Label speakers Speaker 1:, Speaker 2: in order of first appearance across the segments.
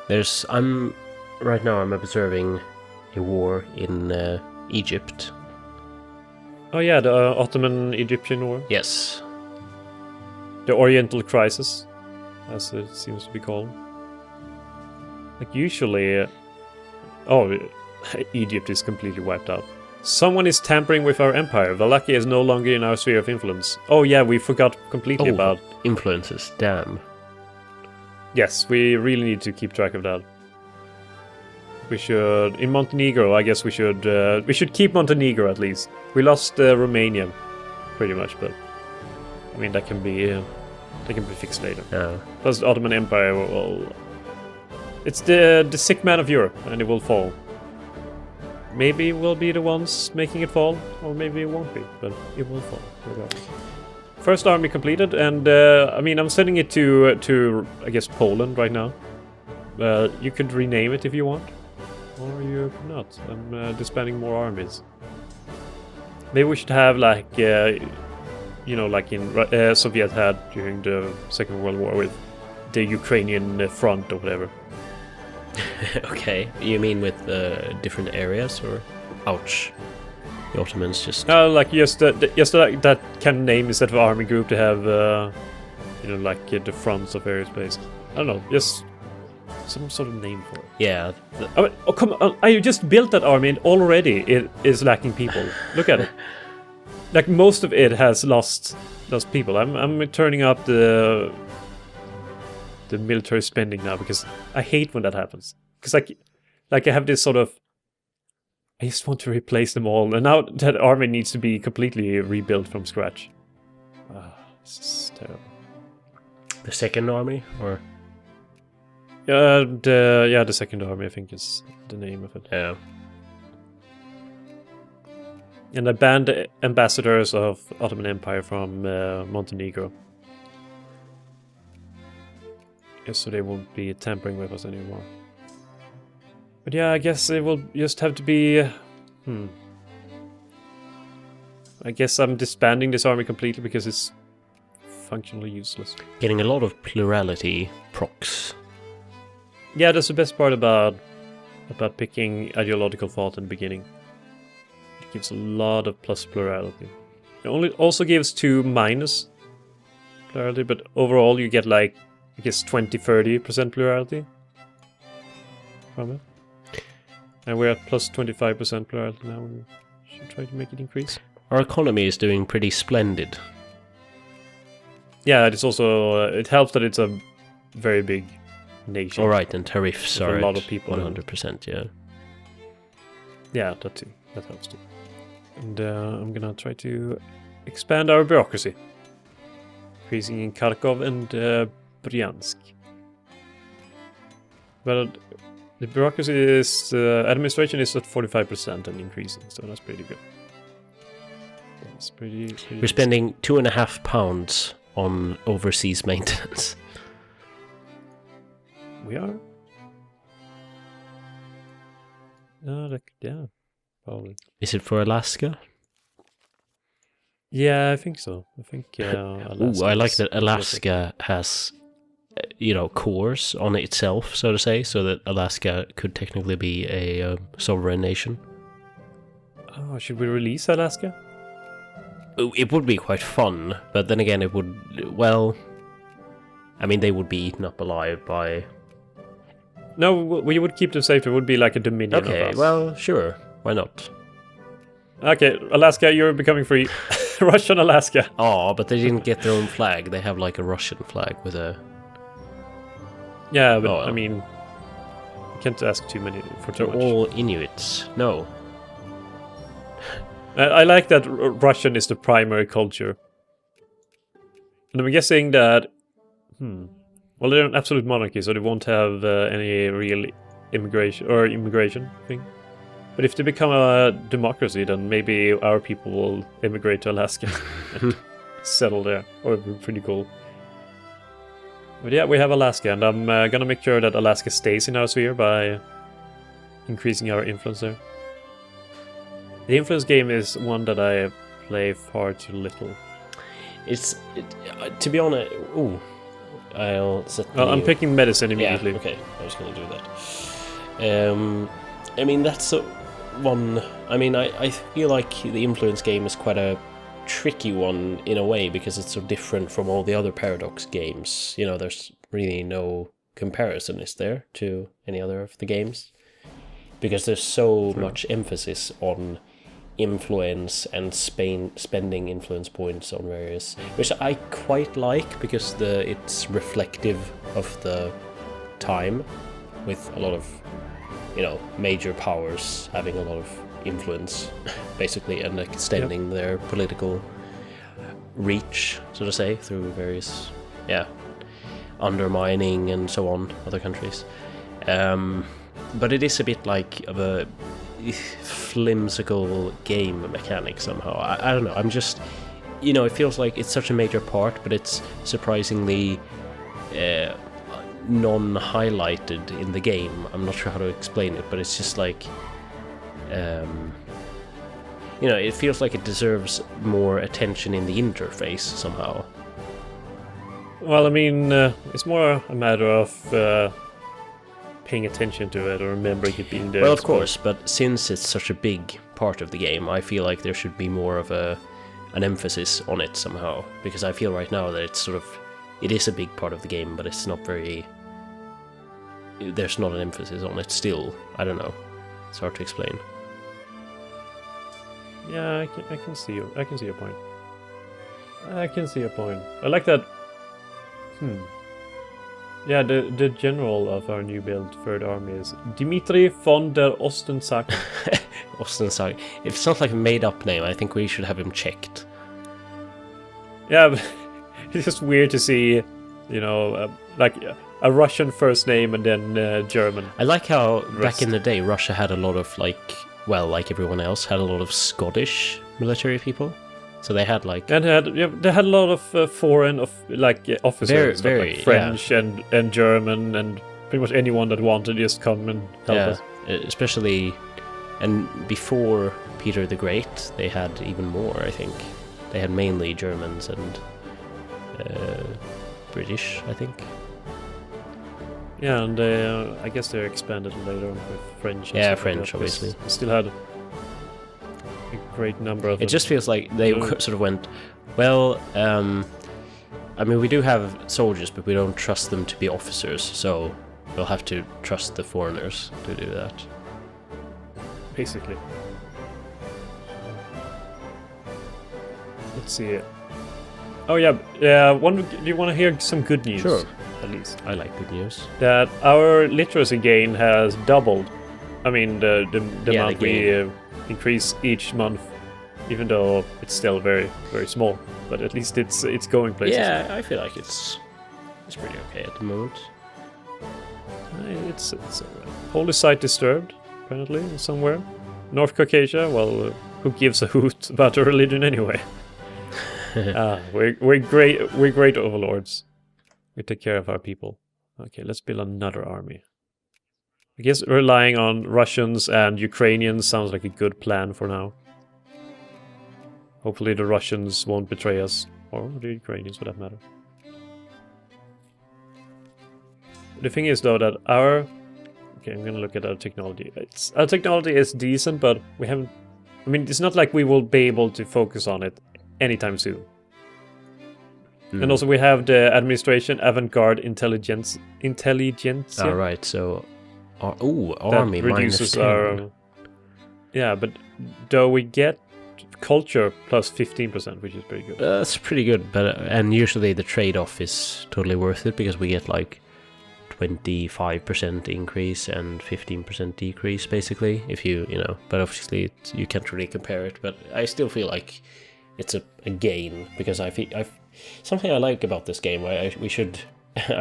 Speaker 1: Right now I'm observing a war in Egypt.
Speaker 2: Oh yeah, the Ottoman Egyptian War.
Speaker 1: Yes.
Speaker 2: The Oriental Crisis, as it seems to be called. Like usually... Egypt is completely wiped out. Someone is tampering with our empire. Wallachia is no longer in our sphere of influence. Oh yeah, we forgot completely about...
Speaker 1: influences, damn.
Speaker 2: Yes, we really need to keep track of that. We should... In Montenegro, I guess we should keep Montenegro at least. We lost Romania, pretty much, but... I mean, that can be fixed later.
Speaker 1: Yeah.
Speaker 2: Plus the Ottoman Empire will... It's the sick man of Europe, and it will fall. Maybe we'll be the ones making it fall, or maybe it won't be, but it will fall. First army completed, and I mean, I'm sending it to I guess Poland right now. You could rename it if you want, or you could not. I'm disbanding more armies. Maybe we should have like like in Soviet had during the Second World War with the Ukrainian front or whatever.
Speaker 1: Okay, you mean with different areas, or ouch, the Ottomans just...
Speaker 2: Like just that kind of name instead of army group to have like the fronts of various places. I don't know, just some sort of name for it.
Speaker 1: Yeah.
Speaker 2: Come on! I just built that army and already it is lacking people. Look at it. Like most of it has lost people. I'm turning up the military spending now because I hate when that happens. Because like I have this sort of, I just want to replace them all, and now that army needs to be completely rebuilt from scratch. This is terrible.
Speaker 1: The second army, or
Speaker 2: the second army, I think is the name of it.
Speaker 1: Yeah.
Speaker 2: And I banned the ambassadors of Ottoman Empire from Montenegro. So they won't be tampering with us anymore. But yeah, I guess it will just have to be... I guess I'm disbanding this army completely because it's functionally useless.
Speaker 1: Getting a lot of plurality procs.
Speaker 2: Yeah, that's the best part about picking ideological thought in the beginning. It gives a lot of plus plurality. It also gives 2 minus plurality, but overall you get like, I guess 20-30% plurality from it. And we're at plus 25% plurality now. We should try to make it increase.
Speaker 1: Our economy is doing pretty splendid.
Speaker 2: Yeah, it's also it helps that it's a very big nation.
Speaker 1: All right, and tariffs are
Speaker 2: a lot of people.
Speaker 1: 100%. Yeah.
Speaker 2: Yeah, that too. That helps too. And I'm gonna try to expand our bureaucracy, increasing in Kharkov and Bryansk. Well, the bureaucracy is administration is at 45% and increasing, so that's pretty good. That's pretty
Speaker 1: We're spending £2.5 on overseas maintenance.
Speaker 2: We are? Yeah, probably.
Speaker 1: Is it for Alaska?
Speaker 2: Yeah, I think so. I think Alaska.
Speaker 1: Ooh, I like that Alaska has, cores on itself, so to say, so that Alaska could technically be a sovereign nation.
Speaker 2: Oh, should we release Alaska?
Speaker 1: It would be quite fun, but then again, it would, well... I mean, they would be eaten up alive by...
Speaker 2: No, we would keep them safe. It would be like a dominion of us.
Speaker 1: Okay, well, sure. Why not?
Speaker 2: Okay, Alaska, you're becoming free. Russian Alaska.
Speaker 1: Oh, but they didn't get their own flag. They have like a Russian flag with a...
Speaker 2: Yeah, but I mean... You can't ask too many for too much.
Speaker 1: They're all Inuits. No.
Speaker 2: I like that Russian is the primary culture. And I'm guessing that... Well, they're an absolute monarchy, so they won't have any real immigration thing. But if they become a democracy, then maybe our people will immigrate to Alaska and settle there. Or it would be pretty cool. But yeah, we have Alaska, and I'm gonna make sure that Alaska stays in our sphere by increasing our influence there. The influence game is one that I play far too little.
Speaker 1: To be honest, I'll set.
Speaker 2: Well, I'm
Speaker 1: the-
Speaker 2: picking medicine immediately.
Speaker 1: Yeah, okay, I was gonna do that. I mean, that's one. I mean, I feel like the influence game is quite a tricky one in a way because it's so different from all the other Paradox games. You know, there's really no comparison, is there, to any other of the games? Because there's so much emphasis on influence and spending influence points on various, which I quite like because it's reflective of the time, with a lot of, you know, major powers having a lot of influence, basically, and extending their political reach, so to say, through various, undermining and so on other countries. But it is a bit like of a flimsical game mechanic somehow. I don't know. I'm just, you know, it feels like it's such a major part, but it's surprisingly non-highlighted in the game. I'm not sure how to explain it, but it's just like, you know, it feels like it deserves more attention in the interface somehow.
Speaker 2: Well, I mean, it's more a matter of paying attention to it or remembering it being there.
Speaker 1: Well, of course, but since it's such a big part of the game, I feel like there should be more of an emphasis on it somehow. Because I feel right now that it's sort of, it is a big part of the game, but it's not very, there's not an emphasis on it still. I don't know. It's hard to explain.
Speaker 2: Yeah, I can see your point. I can see your point. I like that. Yeah, the general of our new build third army is Dmitry von der Ostensack.
Speaker 1: Ostensack. If it's not like a made-up name, I think we should have him checked.
Speaker 2: Yeah, but it's just weird to see, you know, like a Russian first name and then German.
Speaker 1: I like how back in the day Russia had a lot of like everyone else, had a lot of Scottish military people. So they had like,
Speaker 2: and they had a lot of foreign officers,
Speaker 1: very,
Speaker 2: like French and German and pretty much anyone that wanted to just come and help us.
Speaker 1: Especially, and before Peter the Great, they had even more. I think they had mainly Germans and British, I think.
Speaker 2: Yeah, and I guess they expanded later on with French.
Speaker 1: Yeah, French, obviously.
Speaker 2: They still had a great number of
Speaker 1: it
Speaker 2: them.
Speaker 1: just feels like they sort of went, well, I mean, we do have soldiers, but we don't trust them to be officers, so we'll have to trust the foreigners to do that.
Speaker 2: Basically. Let's see. Oh yeah, do you want to hear some good news?
Speaker 1: Sure.
Speaker 2: At least.
Speaker 1: I like good news.
Speaker 2: That our literacy gain has doubled. I mean, the amount we increase each month, even though it's still very, very small. But at least it's going places.
Speaker 1: Yeah, I feel like it's pretty okay at the moment.
Speaker 2: It's holy site disturbed, apparently, somewhere. North Caucasia, well, who gives a hoot about a religion anyway? We're great overlords. We take care of our people. Okay, let's build another army. I guess relying on Russians and Ukrainians sounds like a good plan for now. Hopefully the Russians won't betray us, or the Ukrainians for that matter. The thing is though that okay, I'm gonna look at our technology. Our technology is decent, but we haven't. I mean, it's not like we will be able to focus on it anytime soon. And also we have the administration, avant-garde, intelligence.
Speaker 1: All right, so army
Speaker 2: that reduces
Speaker 1: -10.
Speaker 2: Yeah, but though we get culture plus 15%, which is pretty good.
Speaker 1: That's pretty good, but and usually the trade-off is totally worth it because we get like 25% increase and 15% decrease, basically. If you know, but obviously you can't really compare it. But I still feel like it's a gain because something I like about this game. I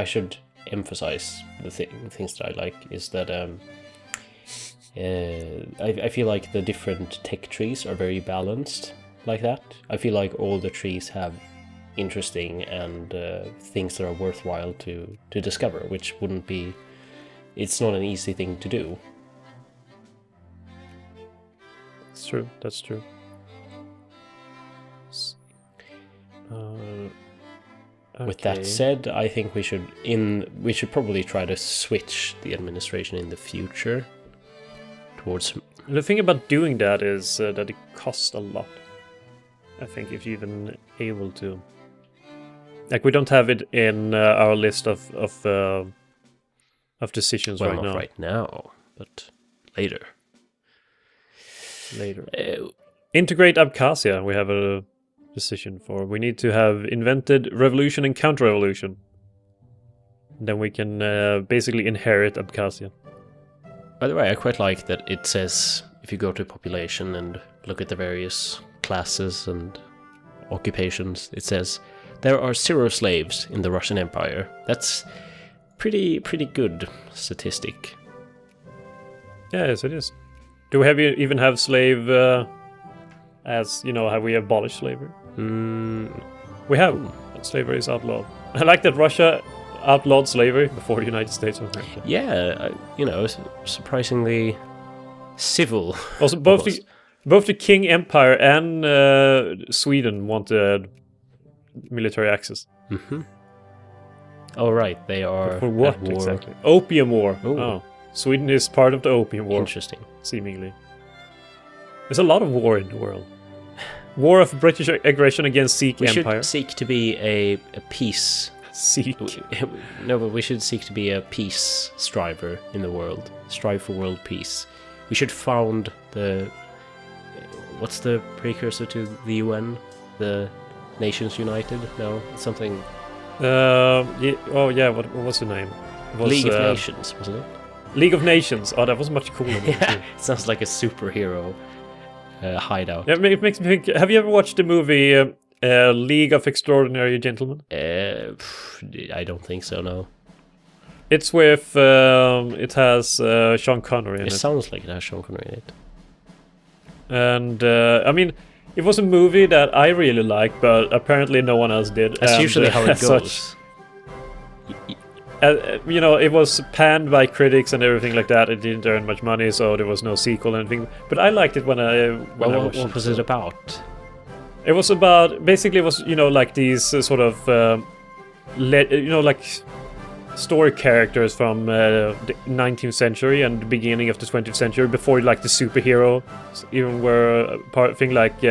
Speaker 1: should emphasize the things that I like is that I feel like the different tech trees are very balanced like that. I feel like all the trees have interesting and things that are worthwhile to discover, which wouldn't be. It's not an easy thing to do.
Speaker 2: That's true. That's true.
Speaker 1: With that said, I think we should probably try to switch the administration in the future towards.
Speaker 2: The thing about doing that is that it costs a lot. I think if you're even able to. Like, we don't have it in our list of decisions
Speaker 1: well,
Speaker 2: right
Speaker 1: not
Speaker 2: now.
Speaker 1: right now, but later.
Speaker 2: Integrate Abkhazia, we have a decision for. We need to have invented revolution and counter-revolution. Then we can basically inherit Abkhazia.
Speaker 1: By the way, I quite like that it says, if you go to population and look at the various classes and occupations, it says there are 0 slaves in the Russian Empire. That's pretty good statistic.
Speaker 2: Yes, it is. Do we even have slave as, have we abolished slavery? We have. Slavery is outlawed. I like that Russia outlawed slavery before the United States of America.
Speaker 1: Yeah, surprisingly civil.
Speaker 2: Also, both the King Empire and Sweden wanted military access.
Speaker 1: Mm-hmm. Oh, right, they are
Speaker 2: for what
Speaker 1: at war.
Speaker 2: Exactly? Opium War.
Speaker 1: Ooh.
Speaker 2: Oh, Sweden is part of the Opium War.
Speaker 1: Interesting.
Speaker 2: Seemingly. There's a lot of war in the world. War of British aggression against Sikh Empire.
Speaker 1: We should seek to be a peace.
Speaker 2: Sikh.
Speaker 1: No, but we should seek to be a peace striver in the world. Strive for world peace. We should found the. What's the precursor to the UN? The Nations United? No, it's something.
Speaker 2: What was the name? It was,
Speaker 1: League of Nations, wasn't it?
Speaker 2: League of Nations. Oh, that was much cooler.
Speaker 1: Yeah, it sounds like a superhero hideout.
Speaker 2: Yeah, it makes me think. Have you ever watched the movie League of Extraordinary Gentlemen?
Speaker 1: I don't think so. No.
Speaker 2: It's with. It has Sean Connery in it.
Speaker 1: It sounds like it has Sean Connery in it.
Speaker 2: And I mean, it was a movie that I really liked, but apparently no one else did.
Speaker 1: That's usually how it goes.
Speaker 2: It was panned by critics and everything like that. It didn't earn much money, so there was no sequel or anything. But I liked it when I watched it.
Speaker 1: What was it about?
Speaker 2: It was about basically like these sort of story characters from the 19th century and the beginning of the 20th century, before like the superhero even were part thing like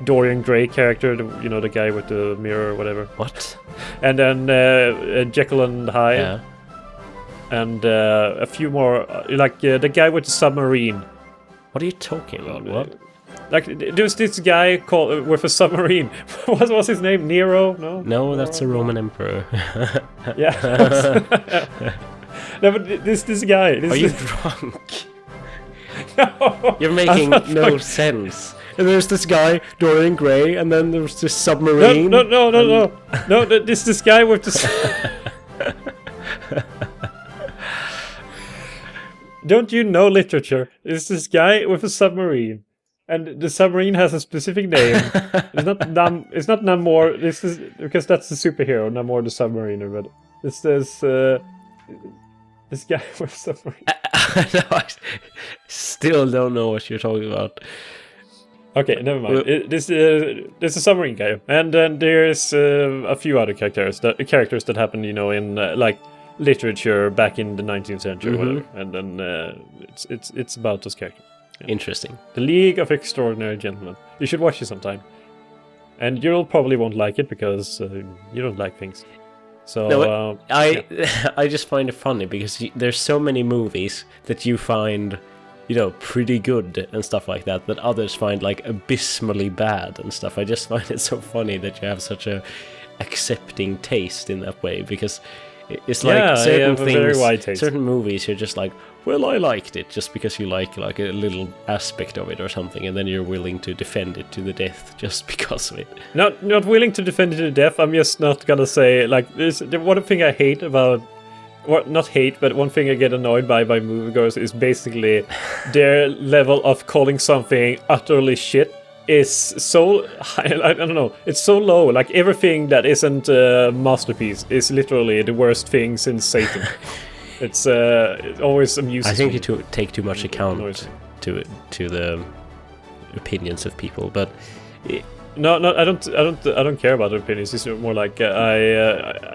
Speaker 2: Dorian Gray character, the guy with the mirror or whatever.
Speaker 1: What?
Speaker 2: And then Jekyll and Hyde.
Speaker 1: Yeah.
Speaker 2: And a few more, the guy with the submarine.
Speaker 1: What are you talking about? What?
Speaker 2: Like, there's this guy called with a submarine. What was his name? Nero? No.
Speaker 1: No, that's a Roman emperor.
Speaker 2: Yeah. No, but this guy.
Speaker 1: Are you drunk?
Speaker 2: No.
Speaker 1: You're making no sense. And there's this guy, Dorian Gray, and then there's this submarine.
Speaker 2: No. No, this guy with this. Don't you know literature? It's this guy with a submarine. And the submarine has a specific name. It's not Namor. This is because that's the superhero, Namor the submariner. But it's this guy with a submarine.
Speaker 1: I still don't know what you're talking about.
Speaker 2: Okay, never mind. There's a submarine guy, and then there's a few other characters that happen, in like literature back in the 19th century, or whatever. And then it's about those characters. Yeah.
Speaker 1: Interesting.
Speaker 2: The League of Extraordinary Gentlemen. You should watch it sometime. And you probably won't like it because you don't like things. So
Speaker 1: no, I just find it funny because there's so many movies that you find, pretty good and stuff like that others find like abysmally bad and stuff. I just find it so funny that you have such a accepting taste in that way, because it's like certain things,
Speaker 2: very wide taste.
Speaker 1: Certain movies you're just like, well, I liked it just because you like a little aspect of it or something, and then you're willing to defend it to the death just because of it.
Speaker 2: Not willing to defend it to the death. I'm just not gonna say like this. The one thing I hate about, not hate, but one thing I get annoyed by moviegoers is basically their level of calling something utterly shit is so high. I don't know. It's so low. Like everything that isn't a masterpiece is literally the worst thing since Satan. It's it always amuses me.
Speaker 1: I think you take too much account to the opinions of people, but
Speaker 2: No, I don't care about opinions. It's more like I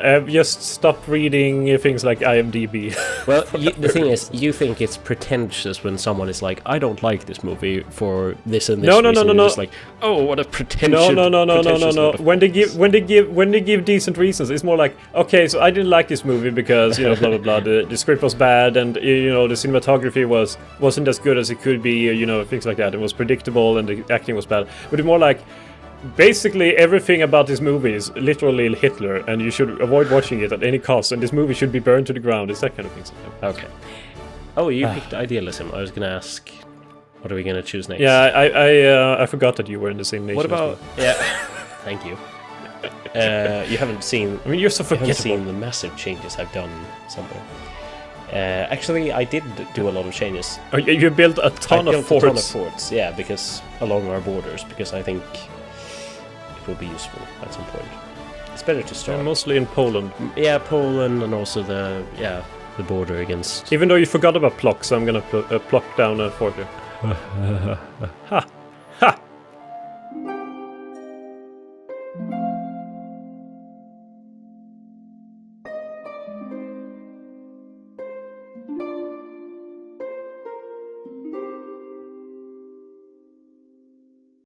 Speaker 2: have just stopped reading things like IMDb.
Speaker 1: Well, the thing is, you think it's pretentious when someone is like, "I don't like this movie for this and this reason."
Speaker 2: No.
Speaker 1: It's like, "Oh, what a pretentious."
Speaker 2: No. When they give decent reasons, it's more like, okay, so I didn't like this movie because blah blah blah. The script was bad, and the cinematography wasn't as good as it could be. Things like that. It was predictable, and the acting was bad. But it's more like, basically everything about this movie is literally Hitler, and you should avoid watching it at any cost, and this movie should be burned to the ground. It's that kind of thing.
Speaker 1: Okay. Oh, you picked idealism. I was gonna ask, what are we gonna choose next?
Speaker 2: Yeah, I forgot that you were in the same nation.
Speaker 1: What about?
Speaker 2: as well.
Speaker 1: Yeah. Thank you. You haven't seen.
Speaker 2: I mean, you're so
Speaker 1: You haven't
Speaker 2: forgettable.
Speaker 1: seen the massive changes I've done somewhere. Actually, I did do a lot of changes.
Speaker 2: Oh, you built a ton
Speaker 1: I
Speaker 2: of
Speaker 1: built
Speaker 2: forts.
Speaker 1: a ton of forts, yeah, because along our borders, because I think it will be useful at some point. It's better to start.
Speaker 2: Mostly in Poland.
Speaker 1: Yeah, Poland, and also the border against.
Speaker 2: Even though you forgot about Plock, so I'm gonna pluck down a fort here. Ha!